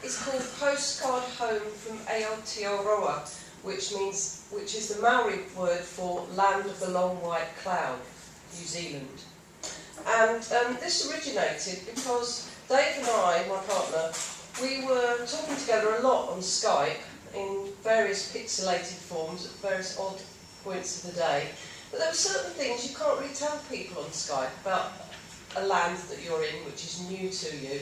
It's called Postcard Home from Aotearoa, which is the Maori word for Land of the Long White Cloud, New Zealand. And this originated because Dave and I, my partner, we were talking together a lot on Skype in various pixelated forms at various odd points of the day. But there were certain things you can't really tell people on Skype about a land that you're in, which is new to you.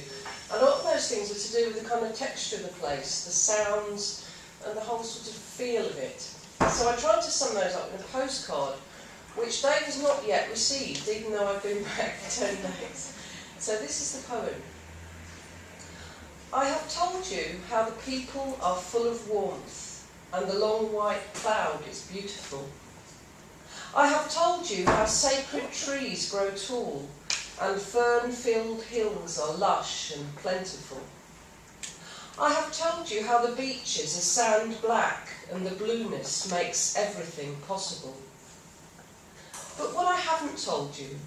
And a lot of those things were to do with the kind of texture of the place, the sounds, and the whole sort of feel of it. So I tried to sum those up in a postcard, which Dave has not yet received, even though I've been back for 10 days. So this is the poem. I have told you how the people are full of warmth, and the long white cloud is beautiful. I have told you how sacred trees grow tall, and fern-filled hills are lush and plentiful. I have told you how the beaches are sand black, and the blueness makes everything possible. But what I haven't told you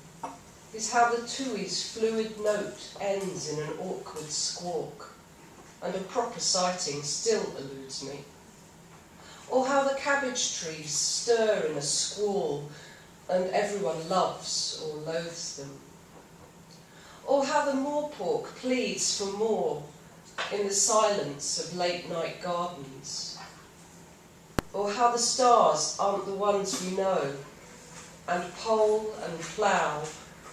is how the tui's fluid note ends in an awkward squawk, and a proper sighting still eludes me. Or how the cabbage trees stir in a squall, and everyone loves or loathes them. Or how the moorpork pleads for more in the silence of late-night gardens. Or how the stars aren't the ones we know, and pole and plough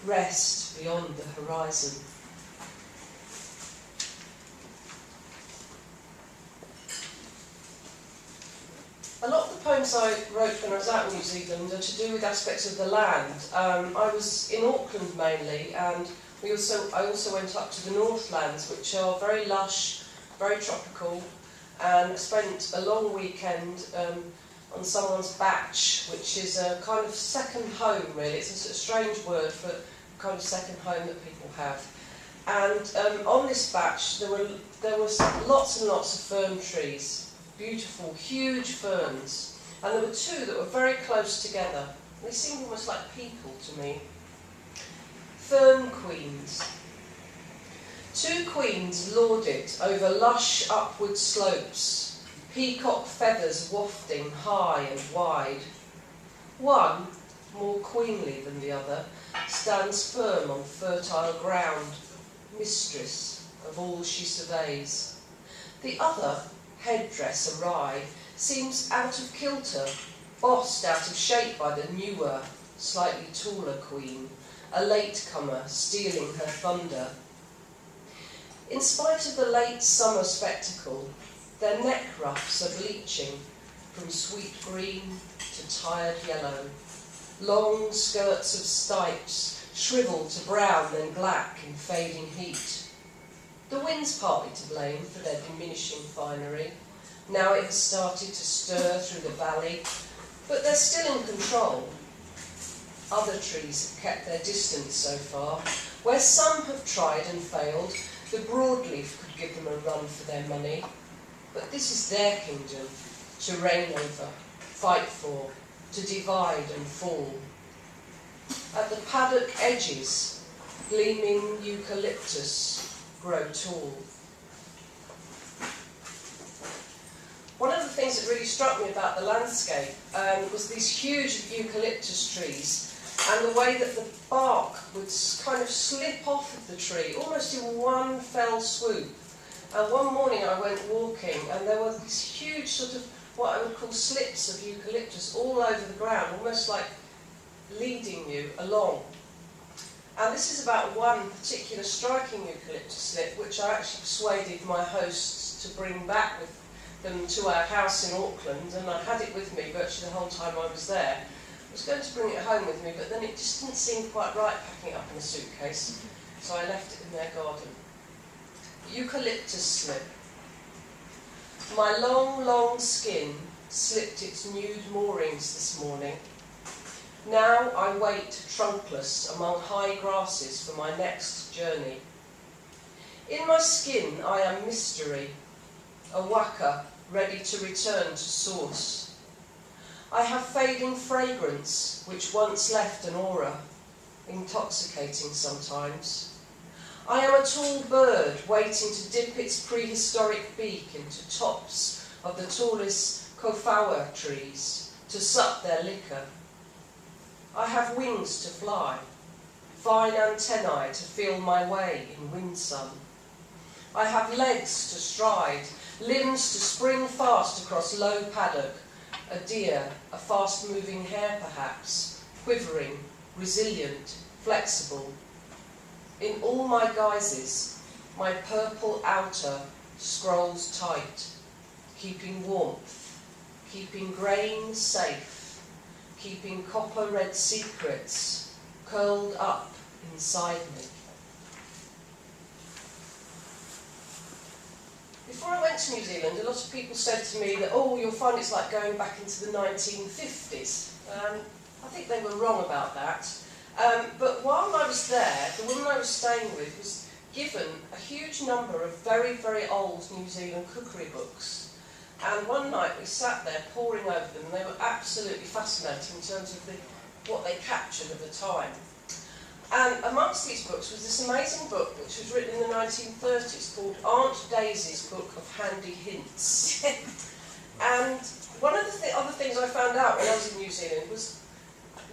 rest beyond the horizon. A lot of the poems I wrote when I was out in New Zealand are to do with aspects of the land. I was in Auckland mainly, and I also went up to the Northlands, which are very lush, very tropical, and I spent a long weekend on someone's batch, which is a kind of second home, really. It's a strange word for a kind of second home that people have. And on this batch, there was lots and lots of fern trees. Beautiful, huge ferns, and there were two that were very close together. They seemed almost like people to me. Fern Queens. Two queens lord it over lush upward slopes, peacock feathers wafting high and wide. One, more queenly than the other, stands firm on fertile ground, mistress of all she surveys. The other, headdress awry, seems out of kilter, bossed out of shape by the newer, slightly taller queen, a latecomer stealing her thunder. In spite of the late summer spectacle, their neck ruffs are bleaching from sweet green to tired yellow. Long skirts of stipes shrivel to brown then black in fading heat. The wind's partly to blame for their diminishing finery. Now it has started to stir through the valley, but they're still in control. Other trees have kept their distance so far. Where some have tried and failed, the broadleaf could give them a run for their money. But this is their kingdom, to reign over, fight for, to divide and fall. At the paddock edges, gleaming eucalyptus grow tall. One of the things that really struck me about the landscape was these huge eucalyptus trees and the way that the bark would kind of slip off of the tree, almost in one fell swoop. And one morning I went walking and there were these huge sort of, what I would call slips of eucalyptus all over the ground, almost like leading you along. And this is about one particular striking eucalyptus slip, which I actually persuaded my hosts to bring back with them to our house in Auckland, and I had it with me virtually the whole time I was there. I was going to bring it home with me, but then it just didn't seem quite right packing it up in a suitcase, so I left it in their garden. Eucalyptus slip. My long, long skin slipped its nude moorings this morning. Now I wait trunkless among high grasses for my next journey. In my skin I am mystery, a waka ready to return to source. I have fading fragrance which once left an aura, intoxicating sometimes. I am a tall bird waiting to dip its prehistoric beak into tops of the tallest kofawa trees to suck their liquor. I have wings to fly, fine antennae to feel my way in wind sun. I have legs to stride, limbs to spring fast across low paddock, a deer, a fast-moving hare perhaps, quivering, resilient, flexible. In all my guises, my purple outer scrolls tight, keeping warmth, keeping grain safe, keeping copper-red secrets curled up inside me. Before I went to New Zealand, a lot of people said to me that, oh, you'll find it's like going back into the 1950s. I think they were wrong about that. But while I was there, the woman I was staying with was given a huge number of very, very old New Zealand cookery books. And one night we sat there poring over them, and they were absolutely fascinating in terms of what they captured of the time. And amongst these books was this amazing book which was written in the 1930s called Aunt Daisy's Book of Handy Hints. And one of the other things I found out when I was in New Zealand was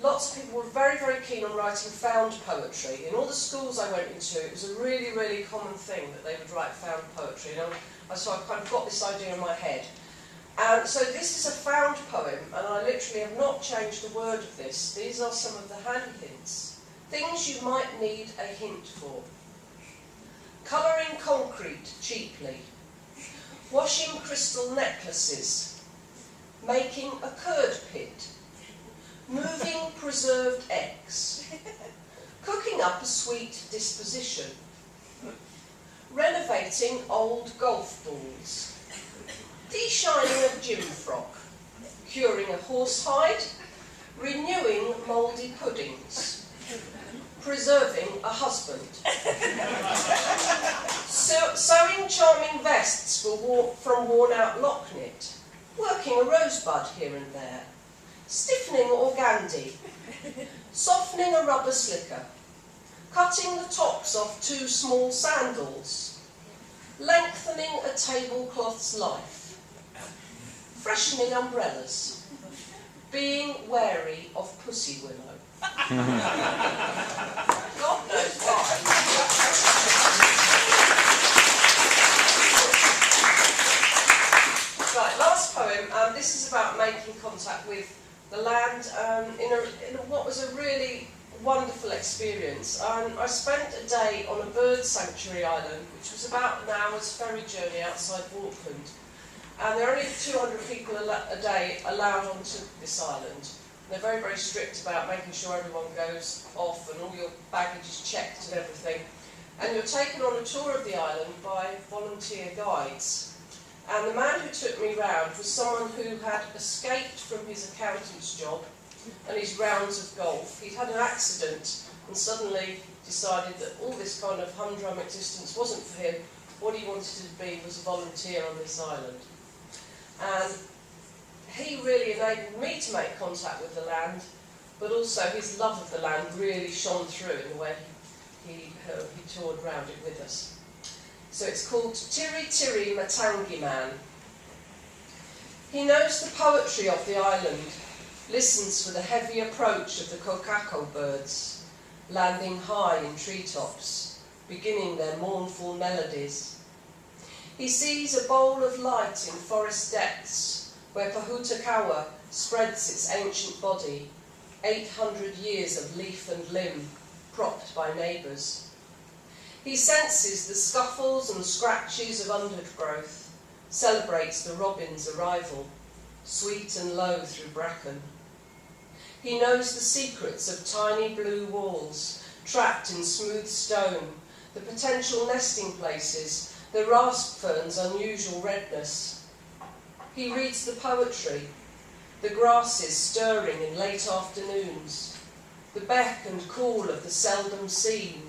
lots of people were very, very keen on writing found poetry. In all the schools I went into, it was a really, really common thing that they would write found poetry. And so I kind of got this idea in my head. And so this is a found poem, and I literally have not changed a word of this. These are some of the handy hints. Things you might need a hint for. Colouring concrete cheaply. Washing crystal necklaces. Making a curd pit. Moving preserved eggs. Cooking up a sweet disposition. Renovating old golf balls. De-shining a gym frock. Curing a horsehide. Renewing mouldy puddings. Preserving a husband. Sewing charming vests from worn-out lock knit. Working a rosebud here and there. Stiffening organdy. Softening a rubber slicker. Cutting the tops off 2 small sandals. Lengthening a tablecloth's life. Freshening umbrellas. Being wary of pussy willow. God knows why. Right, last poem. This is about making contact with the land in what was a really wonderful experience. I spent a day on a bird sanctuary island, which was about an hour's ferry journey outside Auckland. And there are only 200 people a day allowed onto this island. They're very, very strict about making sure everyone goes off and all your baggage is checked and everything. And you're taken on a tour of the island by volunteer guides. And the man who took me round was someone who had escaped from his accountant's job and his rounds of golf. He'd had an accident and suddenly decided that all this kind of humdrum existence wasn't for him. What he wanted to be was a volunteer on this island. And he really enabled me to make contact with the land, but also his love of the land really shone through in the way he toured around it with us. So it's called Tiri Tiri Matangi Man. He knows the poetry of the island, listens for the heavy approach of the kokako birds, landing high in treetops, beginning their mournful melodies. He sees a bowl of light in forest depths, where Pahutakawa spreads its ancient body, 800 years of leaf and limb, propped by neighbours. He senses the scuffles and scratches of undergrowth, celebrates the robin's arrival, sweet and low through bracken. He knows the secrets of tiny blue walls, trapped in smooth stone, the potential nesting places, the rasp fern's unusual redness. He reads the poetry, the grasses stirring in late afternoons, the beck and call of the seldom seen,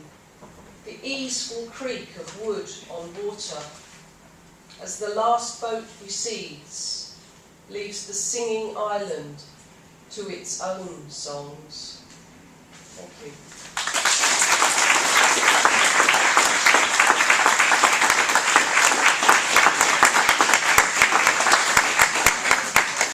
the easeful creak of wood on water, as the last boat recedes, leaves the singing island to its own songs. Thank you.